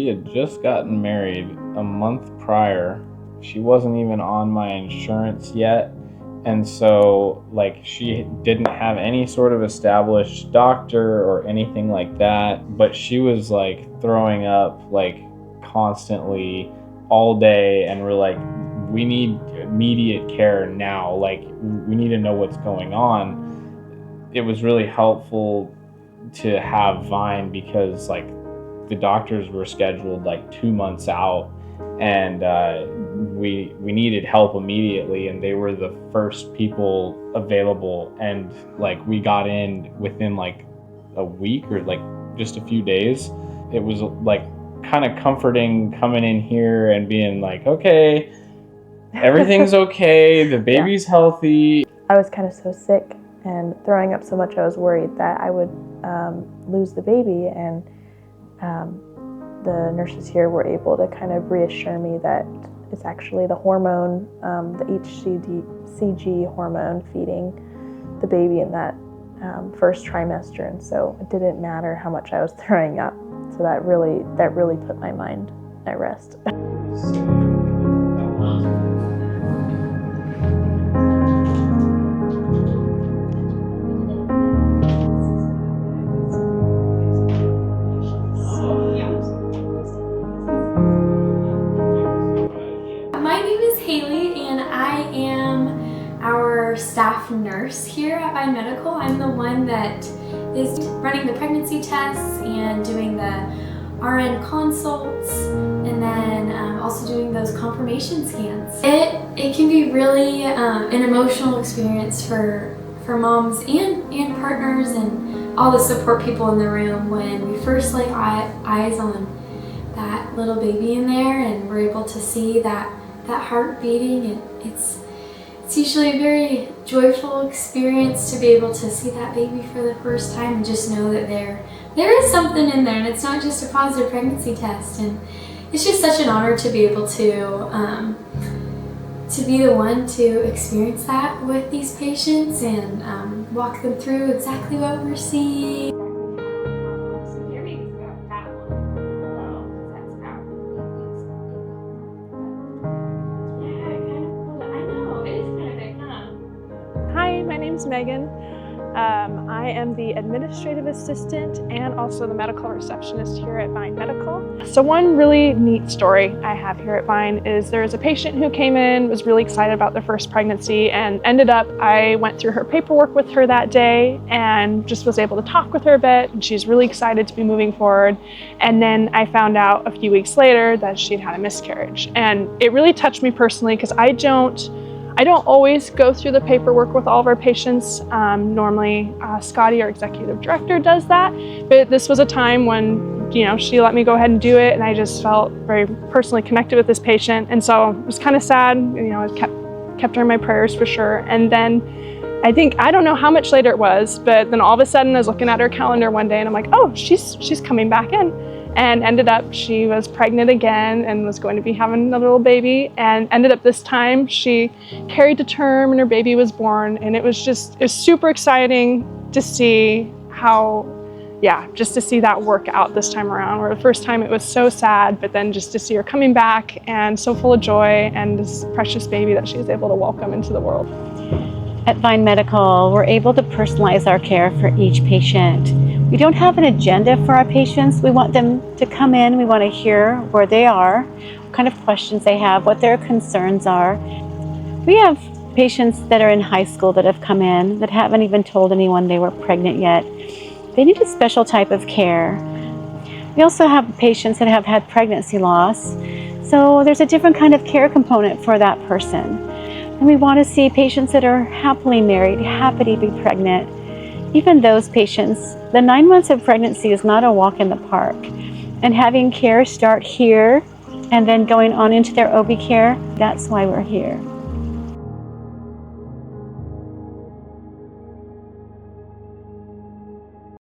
had just gotten married a month prior. She wasn't even on my insurance yet. And so, like, she didn't have any sort of established doctor or anything like that. But she was, like, throwing up, like, constantly all day. And we're like, we need immediate care now. Like, we need to know what's going on. It was really helpful to have Vine because, like, the doctors were scheduled like 2 months out, and we needed help immediately, and they were the first people available, and like we got in within like a week or like just a few days. It was like kind of comforting coming in here and being like, okay, everything's okay, the baby's healthy. I was kind of so sick and throwing up so much I was worried that I would lose the baby, and the nurses here were able to kind of reassure me that it's actually the hormone, the HCG hormone feeding the baby in that first trimester, and so it didn't matter how much I was throwing up. So that really put my mind at rest. My name is Haley, and I am our staff nurse here at Vine Medical. I'm the one that is running the pregnancy tests and doing the RN consults, and then also doing those confirmation scans. It can be really an emotional experience for moms and partners and all the support people in the room when we first lay eyes on that little baby in there and we're able to see that heart beating. It's usually a very joyful experience to be able to see that baby for the first time and just know that there is something in there, and it's not just a positive pregnancy test. And it's just such an honor to be able to be the one to experience that with these patients and walk them through exactly what we're seeing. Hi, my name's Megan. I am the administrative assistant and also the medical receptionist here at Vine Medical. So one really neat story I have here at Vine is there was a patient who came in, was really excited about their first pregnancy, and I went through her paperwork with her that day and just was able to talk with her a bit, and she's really excited to be moving forward. And then I found out a few weeks later that she'd had a miscarriage. And it really touched me personally because I don't always go through the paperwork with all of our patients. Normally, Scotty, our executive director, does that. But this was a time when, she let me go ahead and do it, and I just felt very personally connected with this patient. And so it was kind of sad. I kept her in my prayers for sure. And then I don't know how much later it was, but then all of a sudden I was looking at her calendar one day and I'm like, oh, she's coming back in. And ended up she was pregnant again and was going to be having a little baby, and ended up this time she carried to term and her baby was born. And it was super exciting to see just to see that work out this time around, where the first time it was so sad, but then just to see her coming back and so full of joy and this precious baby that she was able to welcome into the world. At Vine Medical, we're able to personalize our care for each patient. We don't have an agenda for our patients. We want them to come in. We want to hear where they are, what kind of questions they have, what their concerns are. We have patients that are in high school that have come in that haven't even told anyone they were pregnant yet. They need a special type of care. We also have patients that have had pregnancy loss. So there's a different kind of care component for that person. And we want to see patients that are happily married, happy to be pregnant. Even those patients, the 9 months of pregnancy is not a walk in the park. And having care start here and then going on into their OB care, that's why we're here.